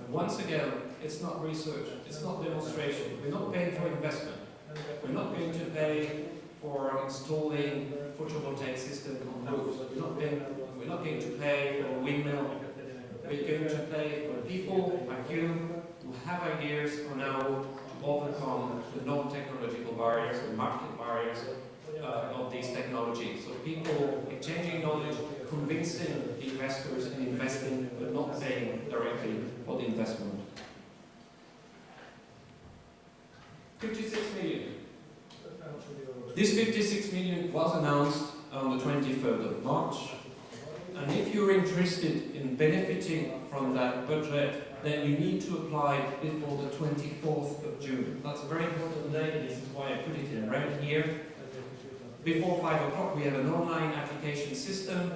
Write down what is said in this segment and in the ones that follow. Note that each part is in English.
And once again, it's not research, it's not demonstration. We're not paying for investment. We're not going to pay for installing photovoltaic systems on roofs. We're not going to pay for a windmill. We're going to pay for people like you who have ideas on how to overcome the non-technological barriers, the market barriers of these technologies. So people exchanging knowledge, convincing investors in investing, but not paying directly for the investment. 56 million. This 56 million was announced on the 23rd of March. And if you're interested in benefiting from that budget, then you need to apply before the 24th of June. That's a very important date, this is why I put it in red here. Before 5 o'clock we have an online application system.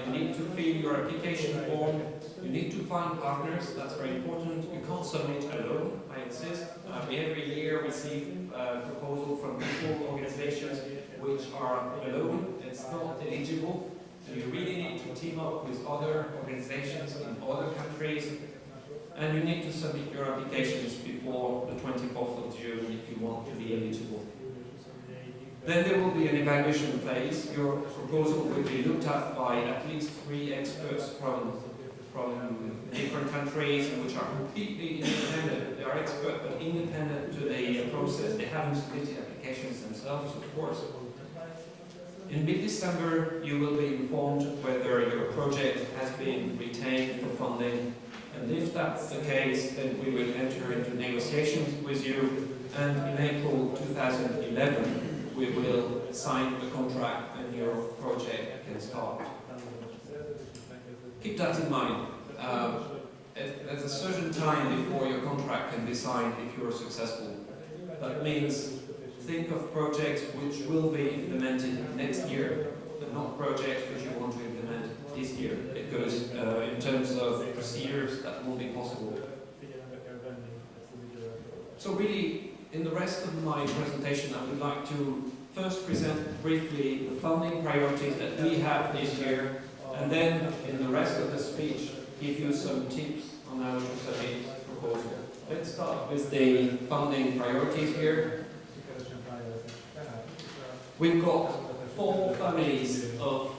You need to fill your application form. You need to find partners, that's very important. You can't submit alone, I insist. We every year receive proposals from people, organizations which are alone. It's not eligible. So you really need to team up with other organizations in other countries. And you need to submit your applications before the 24th of June if you want to be eligible. Then there will be an evaluation phase. Your proposal will be looked at by at least 3 experts from different countries which are completely independent. They are experts but independent to the process. They haven't submitted applications themselves, of course. In mid-December you will be informed whether your project has been retained for funding, and if that's the case then we will enter into negotiations with you, and in April 2011 we will sign the contract and your project can start. Keep that in mind. At a certain time before your contract can be signed if you're successful. That means think of projects which will be implemented next year, but not projects which you want to implement this year, because in terms of procedures that won't be possible. So really, in the rest of my presentation, I would like to first present briefly the funding priorities that we have this year, and then in the rest of the speech, give you some tips on how to submit proposals. Let's start with the funding priorities here. We've got 4 families of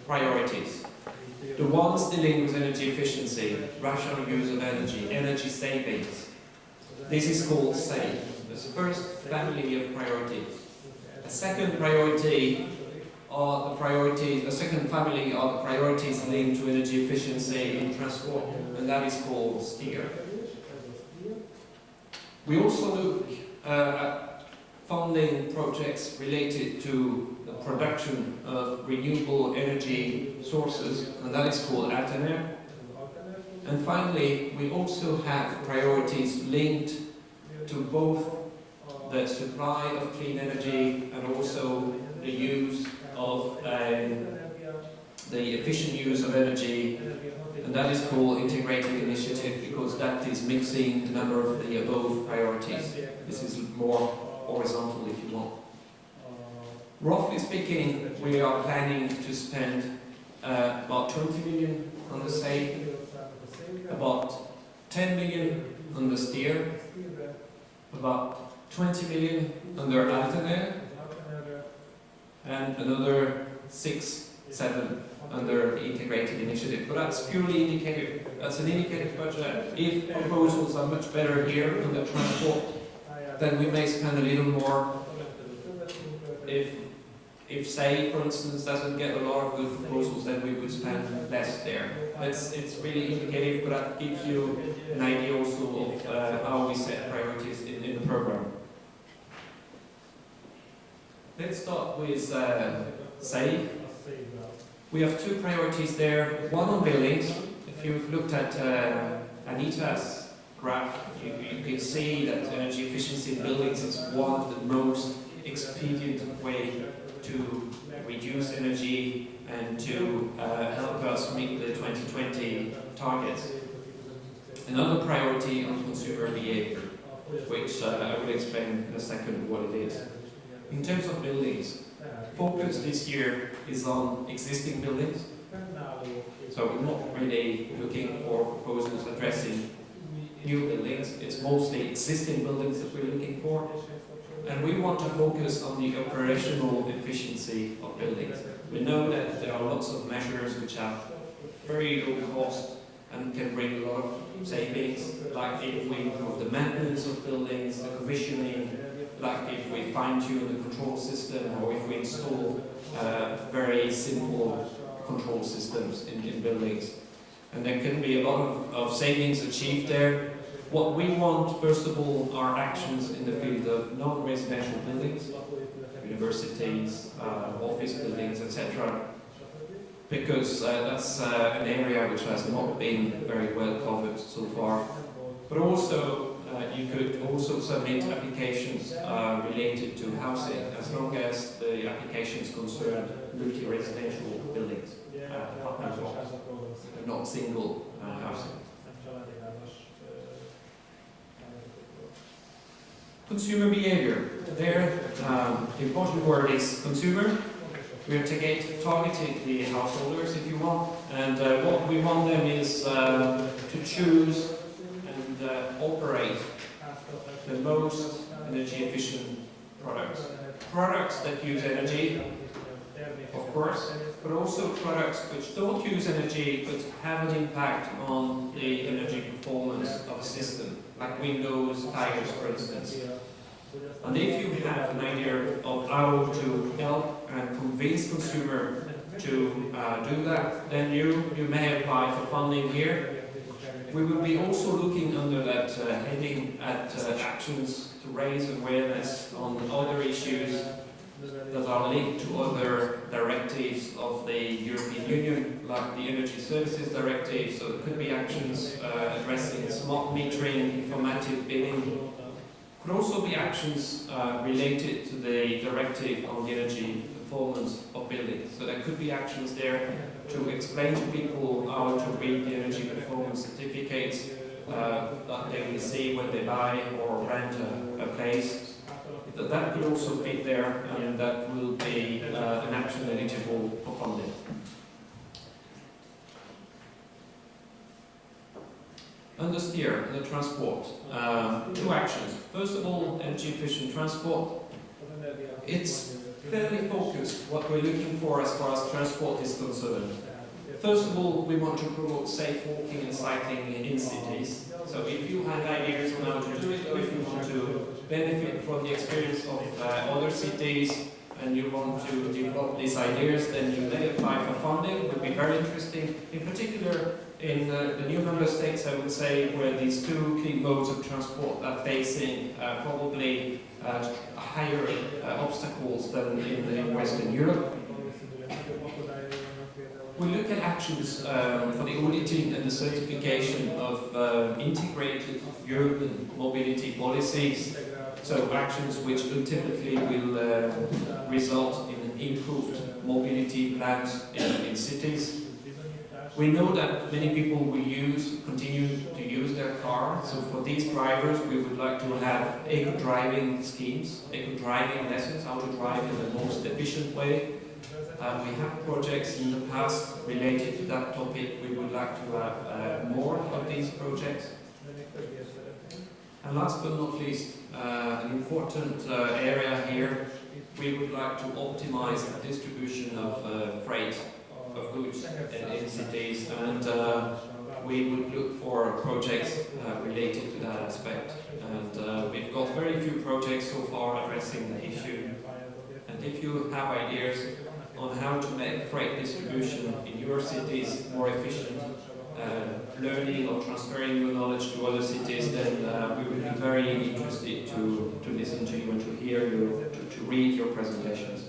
priorities. The ones dealing with energy efficiency, rational use of energy, energy savings. This is called SAVE. That's the first family of priorities. The second priority are the priorities, the second family are the priorities linked to energy efficiency in transport, and that is called STEER. We also look at funding projects related to the production of renewable energy sources, and that is called Alternative. And finally, we also have priorities linked to both the supply of clean energy and also the use of the efficient use of energy, and that is called integrated initiative because that is mixing a number of the above priorities. This is more horizontal if you want. Roughly speaking, we are planning to spend about 20 million on the SAVE, about 10 million on the STEER, about 20 million under Alternative, and another 6-7 under the integrated initiative. But that's purely indicative. That's an indicative budget. If proposals are much better here on the transport, then we may spend a little more. If SAVE, for instance, doesn't get a lot of good proposals, then we would spend less there. It's really indicative, but that gives you an idea also of how we set priorities in the program. Let's start with SAVE. We have 2 priorities there. One on buildings. If you've looked at Anita's graph, you can see that energy efficiency in buildings is one of the most expedient way to reduce energy and to help us meet the 2020 targets. Another priority on consumer behavior, which I will explain in a second what it is. In terms of buildings, focus this year is on existing buildings. So we're every day looking for proposals addressing new buildings. It's mostly existing buildings that we're looking for. And we want to focus on the operational efficiency of buildings. We know that there are lots of measures which have very low cost and can bring a lot of savings, like if we improve the maintenance of buildings, the commissioning, like if we fine-tune the control system, or if we install very simple control systems in buildings. And there can be a lot of savings achieved there. What we want, first of all, are actions in the field of non-residential buildings, universities, office buildings, etc. Because that's an area which has not been very well covered so far. But also, you could also submit applications related to housing, as long as the applications concern multi-residential buildings, apartment blocks, and not single housing. Consumer behavior. There, the important word is consumer. We are targeting the householders, if you want, and what we want them is to choose and operate the most energy efficient products. Products that use energy, of course, but also products which don't use energy but have an impact on the energy performance of a system, like windows, tires, for instance. And if you have an idea of how to help and convince consumer to do that, then you may apply for funding here. We will be also looking under that heading at actions to raise awareness on other issues that are linked to other directives of the European Union, like the Energy Services Directive. So there could be actions addressing smart metering, informative billing. Could also be actions related to the directive on the energy performance of buildings. So there could be actions there to explain to people how to read the energy performance certificates that they will see when they buy or rent a place. That could also fit there, and that will be an action eligible for funding. Understeer, the transport. Two actions. First of all, energy efficient transport. It's fairly focused what we're looking for as far as transport is concerned. First of all, we want to promote safe walking and cycling in cities. So if you have ideas on how to do it, or if you want to benefit from the experience of other cities and you want to develop these ideas, then you may apply for funding. It would be very interesting, in particular in the new member states, I would say, where these two key modes of transport are facing probably higher obstacles than in Western Europe. We look at actions for the auditing and the certification of integrated urban mobility policies, so actions which ultimately will result in improved mobility plans in cities. We know that many people will continue to use their car, so for these drivers we would like to have eco-driving schemes, eco-driving lessons, how to drive in the most efficient way. We have projects in the past related to that topic. We would like to have more of these projects. And last but not least, an important area here, we would like to optimize the distribution of freight of goods in cities, and we would look for projects related to that aspect. And we've got very few projects so far addressing the issue. And if you have ideas on how to make freight distribution in your cities more efficient, learning or transferring your knowledge to other cities, then we would be very interested to listen to you and to hear you, to read your presentations.